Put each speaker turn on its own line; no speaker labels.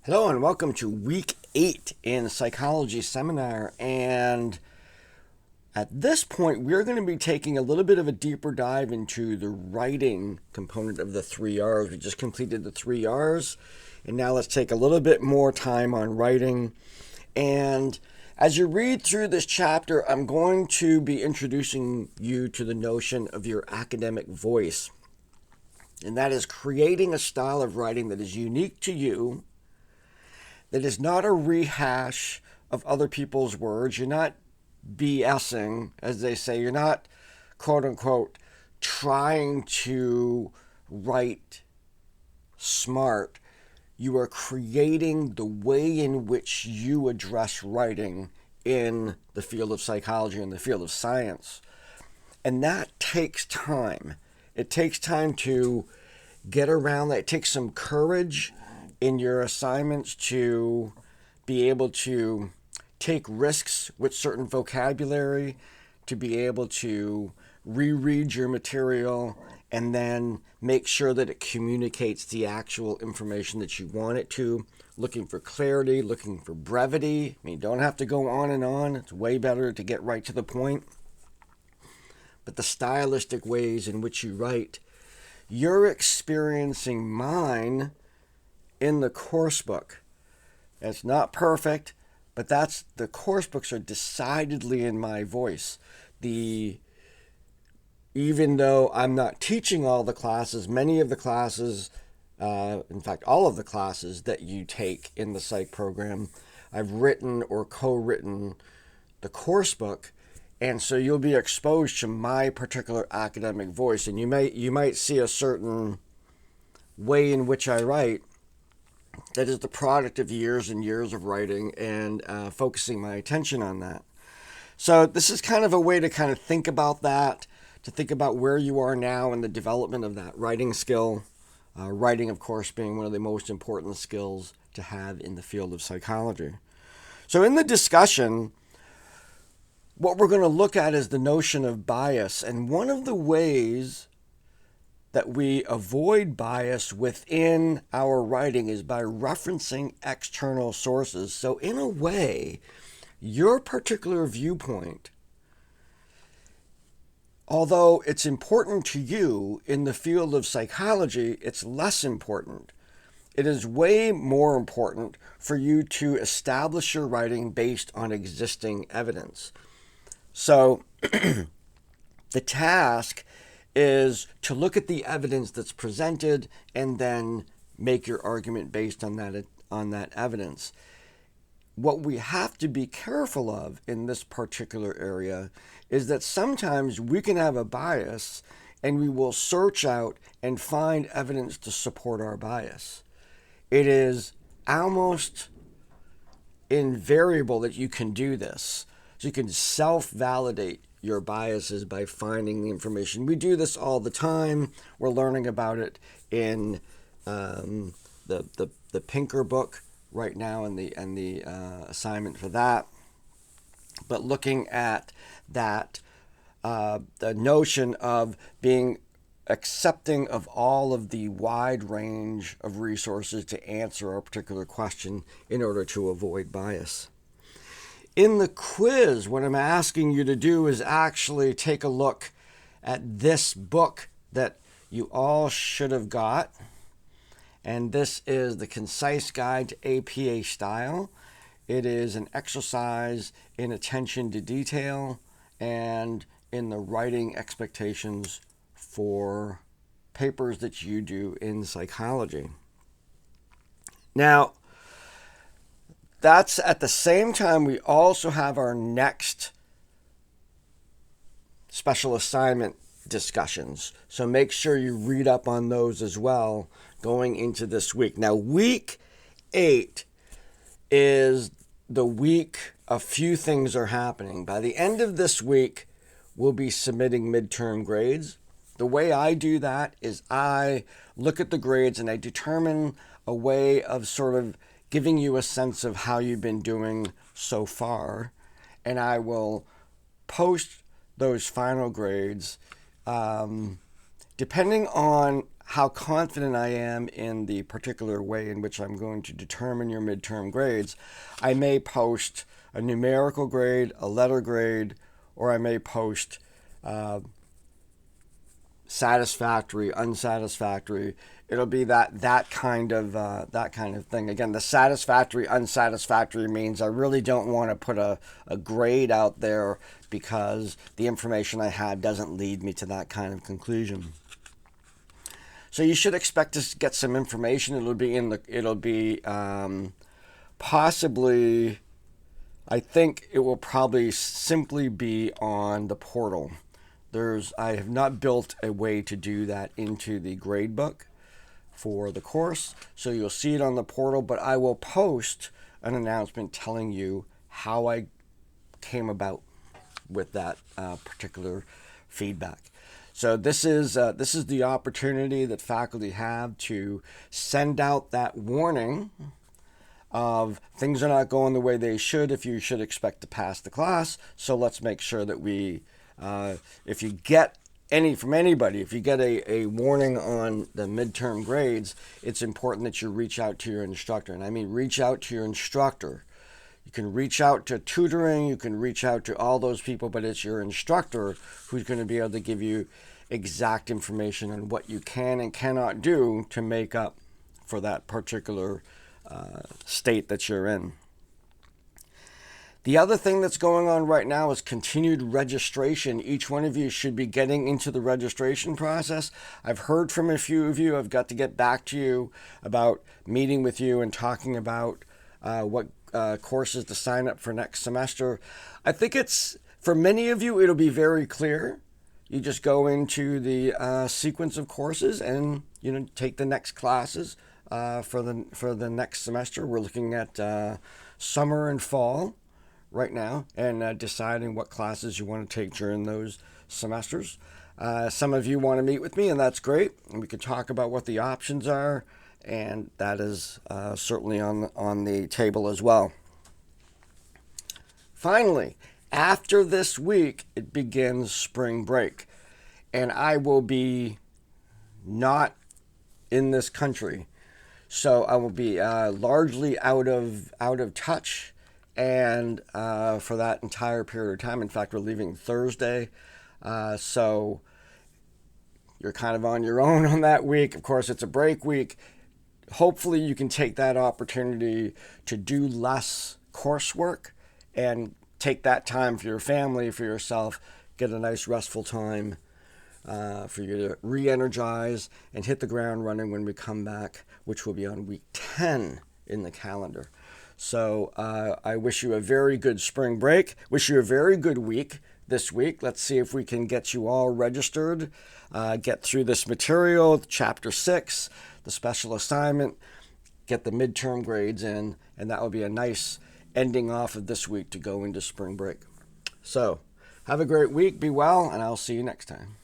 Hello and welcome to week 8 in the psychology seminar. And at this point, we're going to be taking a little bit of a deeper dive into the writing component of the 3 R's. We just completed the 3 R's, and now let's take a little bit more time on writing. And as you read through this chapter, I'm going to be introducing you to the notion of your academic voice. And that is creating a style of writing that is unique to you, that is not a rehash of other people's words. You're not BSing, as they say. You're not, quote unquote, trying to write smart. You are creating the way in which you address writing in the field of psychology and the field of science. And that takes time. It takes time to get around that. It takes some courage in your assignments to be able to take risks with certain vocabulary, to be able to reread your material and then make sure that it communicates the actual information that you want it to, looking for clarity, looking for brevity. I mean, you don't have to go on and on. It's way better to get right to the point. But the stylistic ways in which you write, you're experiencing mine in the course book. It's not perfect, but the course books are decidedly in my voice. Even though I'm not teaching all the classes, many of the classes, in fact, all of the classes that you take in the psych program, I've written or co-written the course book, and so you'll be exposed to my particular academic voice, and you might see a certain way in which I write that is the product of years and years of writing and focusing my attention on that. So this is kind of a way to kind of think about that, to think about where you are now in the development of that writing skill. Writing, of course, being one of the most important skills to have in the field of psychology. So in the discussion, what we're going to look at is the notion of bias. And one of the ways that we avoid bias within our writing is by referencing external sources. So in a way, your particular viewpoint, although it's important to you in the field of psychology, it's less important. It is way more important for you to establish your writing based on existing evidence. So the task is to look at the evidence that's presented and then make your argument based on that evidence. What we have to be careful of in this particular area is that sometimes we can have a bias and we will search out and find evidence to support our bias. It is almost invariable that you can do this. So you can self-validate your biases by finding the information. We do this all the time. We're learning about it in the Pinker book right now, and the assignment for that. But looking at that, the notion of being accepting of all of the wide range of resources to answer a particular question in order to avoid bias. In the quiz, what I'm asking you to do is actually take a look at this book that you all should have got. And this is the Concise Guide to APA Style. It is an exercise in attention to detail and in the writing expectations for papers that you do in psychology. Now, that's at the same time we also have our next special assignment discussions. So make sure you read up on those as well going into this week. Now, week 8 is the week a few things are happening. By the end of this week, we'll be submitting midterm grades. The way I do that is I look at the grades and I determine a way of sort of giving you a sense of how you've been doing so far. And I will post those final grades depending on how confident I am in the particular way in which I'm going to determine your midterm grades, I may post a numerical grade, a letter grade, or I may post satisfactory, unsatisfactory. It'll be that kind of thing. Again, the satisfactory, unsatisfactory means I really don't want to put a grade out there because the information I have doesn't lead me to that kind of conclusion. So you should expect to get some information. It'll be possibly, I think it will probably simply be on the portal. I have not built a way to do that into the grade book for the course, so you'll see it on the portal, but I will post an announcement telling you how I came about with that particular feedback. So this is the opportunity that faculty have to send out that warning of things are not going the way they should if you should expect to pass the class. So let's make sure that we, if you get from anybody, if you get a warning on the midterm grades, it's important that you reach out to your instructor. And I mean reach out to your instructor. You can reach out to tutoring, you can reach out to all those people, but it's your instructor who's going to be able to give you exact information on what you can and cannot do to make up for that particular state that you're in. The other thing that's going on right now is continued registration. Each one of you should be getting into the registration process. I've heard from a few of you. I've got to get back to you about meeting with you and talking about what courses to sign up for next semester. I think for many of you, it'll be very clear. You just go into the sequence of courses and take the next classes for the next semester. We're looking at summer and fall right now and deciding what classes you want to take during those semesters. Some of you want to meet with me, and that's great. And we can talk about what the options are, and that is certainly on the table as well. Finally, after this week, it begins spring break, and I will be not in this country, so I will be largely out of touch. And for that entire period of time, in fact, we're leaving Thursday, so you're kind of on your own on that week. Of course, it's a break week. Hopefully, you can take that opportunity to do less coursework and take that time for your family, for yourself, get a nice restful time for you to re-energize and hit the ground running when we come back, which will be on week 10 in the calendar. So I wish you a very good spring break. Wish you a very good week this week. Let's see if we can get you all registered, get through this material, Chapter 6, the special assignment, get the midterm grades in, and that will be a nice ending off of this week to go into spring break. So have a great week, be well, and I'll see you next time.